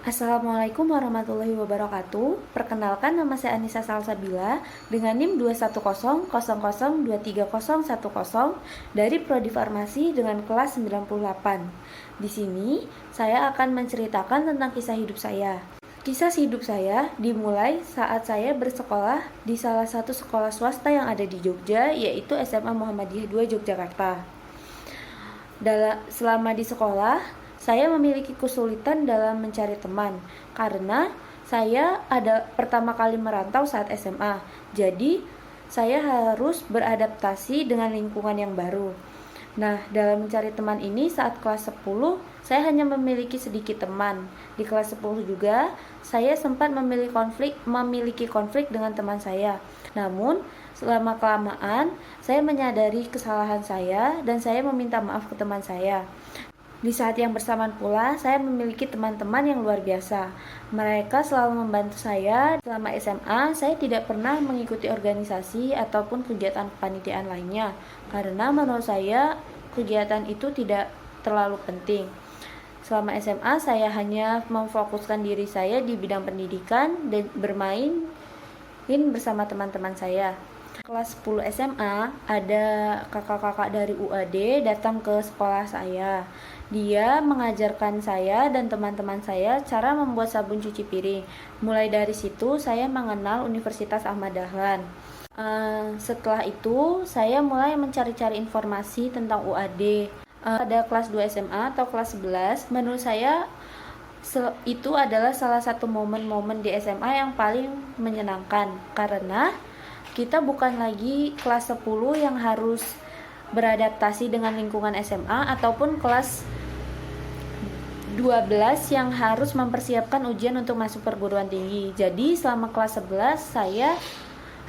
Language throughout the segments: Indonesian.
Assalamualaikum warahmatullahi wabarakatuh. Perkenalkan, nama saya Anissa Salsabila dengan NIM 21000230010 dari Prodi Farmasi dengan kelas 98. Di sini saya akan menceritakan tentang kisah hidup saya. Kisah hidup saya dimulai saat saya bersekolah di salah satu sekolah swasta yang ada di Jogja, yaitu SMA Muhammadiyah 2 Yogyakarta. Selama di sekolah, saya memiliki kesulitan dalam mencari teman karena saya pertama kali merantau saat SMA. Jadi, saya harus beradaptasi dengan lingkungan yang baru. Nah, dalam mencari teman ini saat kelas 10, saya hanya memiliki sedikit teman. Di kelas 10 juga, saya sempat memiliki konflik dengan teman saya. Namun, selama kelamaan, saya menyadari kesalahan saya dan saya meminta maaf ke teman saya. Di saat yang bersamaan pula, saya memiliki teman-teman yang luar biasa. Mereka selalu membantu saya. Selama SMA, saya tidak pernah mengikuti organisasi ataupun kegiatan kepanitiaan lainnya, karena menurut saya kegiatan itu tidak terlalu penting. Selama SMA, saya hanya memfokuskan diri saya di bidang pendidikan dan bermain bersama teman-teman saya. Kelas 10 SMA, ada kakak-kakak dari UAD datang ke sekolah saya. Dia mengajarkan saya dan teman-teman saya cara membuat sabun cuci piring. Mulai dari situ, saya mengenal Universitas Ahmad Dahlan. Setelah itu, saya mulai mencari-cari informasi tentang UAD. Pada kelas 2 SMA atau kelas 11, menurut saya itu adalah salah satu momen-momen di SMA yang paling menyenangkan, karena kita bukan lagi kelas 10 yang harus beradaptasi dengan lingkungan SMA ataupun kelas 12 yang harus mempersiapkan ujian untuk masuk perguruan tinggi. Jadi selama kelas 11 saya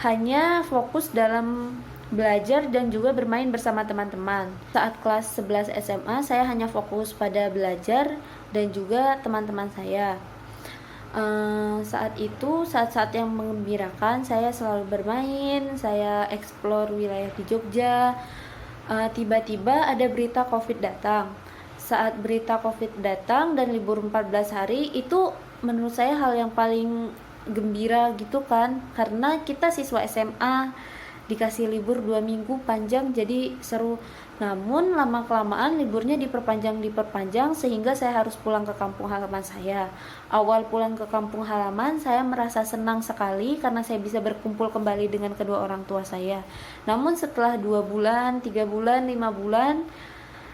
hanya fokus dalam belajar dan juga bermain bersama teman-teman. Saat kelas 11 SMA saya hanya fokus pada belajar dan juga teman-teman saya. Saat-saat yang menggembirakan, saya selalu bermain, saya explore wilayah di Jogja. Tiba-tiba ada berita COVID datang. Saat berita COVID datang dan libur 14 hari, itu menurut saya hal yang paling gembira gitu kan, karena kita siswa SMA dikasih libur 2 minggu panjang, jadi seru. Namun lama-kelamaan liburnya diperpanjang sehingga saya harus pulang ke kampung halaman saya. Awal pulang ke kampung halaman, saya merasa senang sekali karena saya bisa berkumpul kembali dengan kedua orang tua saya. Namun setelah 2 bulan, 3 bulan, 5 bulan,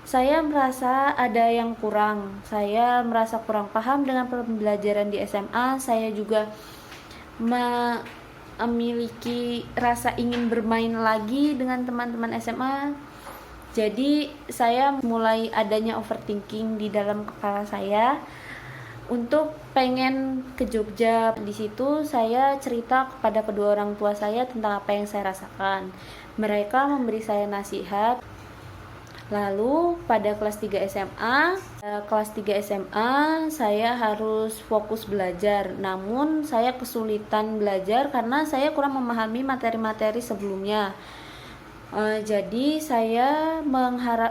saya merasa ada yang kurang. Saya merasa kurang paham dengan pembelajaran di SMA. Saya juga memiliki rasa ingin bermain lagi dengan teman-teman SMA. Jadi saya mulai adanya overthinking di dalam kepala saya untuk pengen ke Jogja. Di situ saya cerita kepada kedua orang tua saya tentang apa yang saya rasakan. Mereka memberi saya nasihat. Lalu pada kelas 3 SMA saya harus fokus belajar. Namun saya kesulitan belajar karena saya kurang memahami materi-materi sebelumnya. Jadi saya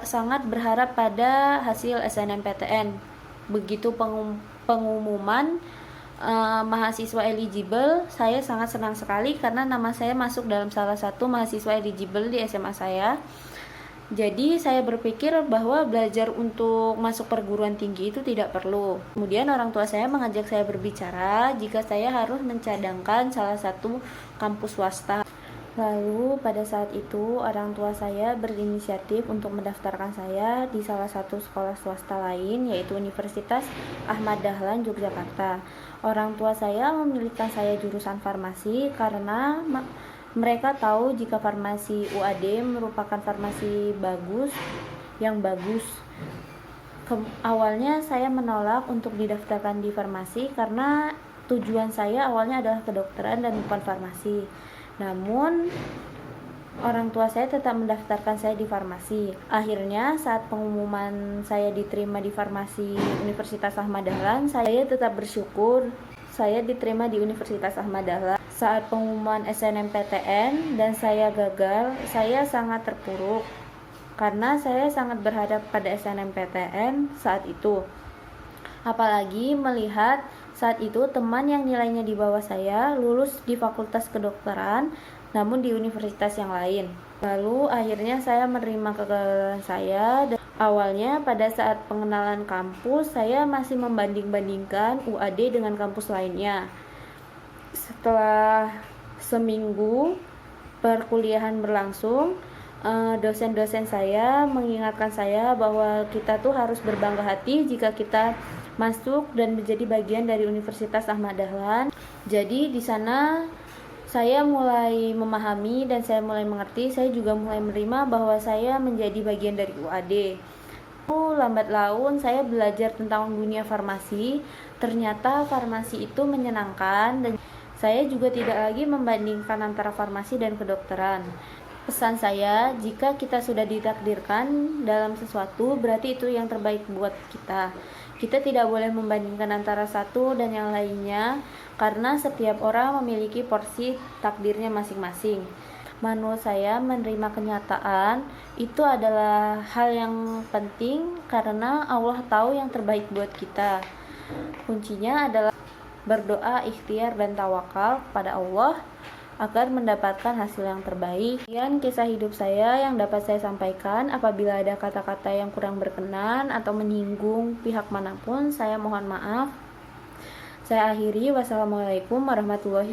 sangat berharap pada hasil SNMPTN. Begitu pengumuman mahasiswa eligible, saya sangat senang sekali karena nama saya masuk dalam salah satu mahasiswa eligible di SMA saya. Jadi saya berpikir bahwa belajar untuk masuk perguruan tinggi itu tidak perlu. Kemudian orang tua saya mengajak saya berbicara jika saya harus mencadangkan salah satu kampus swasta. Lalu pada saat itu orang tua saya berinisiatif untuk mendaftarkan saya di salah satu sekolah swasta lain, yaitu Universitas Ahmad Dahlan Yogyakarta. Orang tua saya memilihkan saya jurusan farmasi karena mereka tahu jika farmasi UAD merupakan farmasi yang bagus. Awalnya saya menolak untuk didaftarkan di farmasi karena tujuan saya awalnya adalah kedokteran dan bukan farmasi. Namun orang tua saya tetap mendaftarkan saya di farmasi. Akhirnya saat pengumuman saya diterima di farmasi Universitas Ahmad Dahlan, saya tetap bersyukur saya diterima di Universitas Ahmad Dahlan. Saat pengumuman SNMPTN dan saya gagal, saya sangat terpuruk karena saya sangat berharap pada SNMPTN saat itu. Apalagi melihat saat itu teman yang nilainya di bawah saya lulus di fakultas kedokteran, namun di universitas yang lain. Lalu akhirnya saya menerima kegagalan saya. Dan awalnya pada saat pengenalan kampus, saya masih membanding-bandingkan UAD dengan kampus lainnya. Setelah seminggu perkuliahan berlangsung, dosen-dosen saya mengingatkan saya bahwa kita tuh harus berbangga hati jika kita masuk dan menjadi bagian dari Universitas Ahmad Dahlan. Jadi di sana saya mulai memahami dan saya mulai mengerti, saya juga mulai menerima bahwa saya menjadi bagian dari UAD. Lambat laun saya belajar tentang dunia farmasi. Ternyata farmasi itu menyenangkan dan saya juga tidak lagi membandingkan antara farmasi dan kedokteran. Pesan saya, jika kita sudah ditakdirkan dalam sesuatu, berarti itu yang terbaik buat kita. Kita tidak boleh membandingkan antara satu dan yang lainnya, karena setiap orang memiliki porsi takdirnya masing-masing. Menurut saya, menerima kenyataan itu adalah hal yang penting karena Allah tahu yang terbaik buat kita. Kuncinya adalah berdoa, ikhtiar, dan tawakal kepada Allah agar mendapatkan hasil yang terbaik. Sekian kisah hidup saya yang dapat saya sampaikan. Apabila ada kata-kata yang kurang berkenan atau menyinggung pihak manapun, saya mohon maaf. Saya akhiri. Wassalamualaikum warahmatullahi wabarakatuh.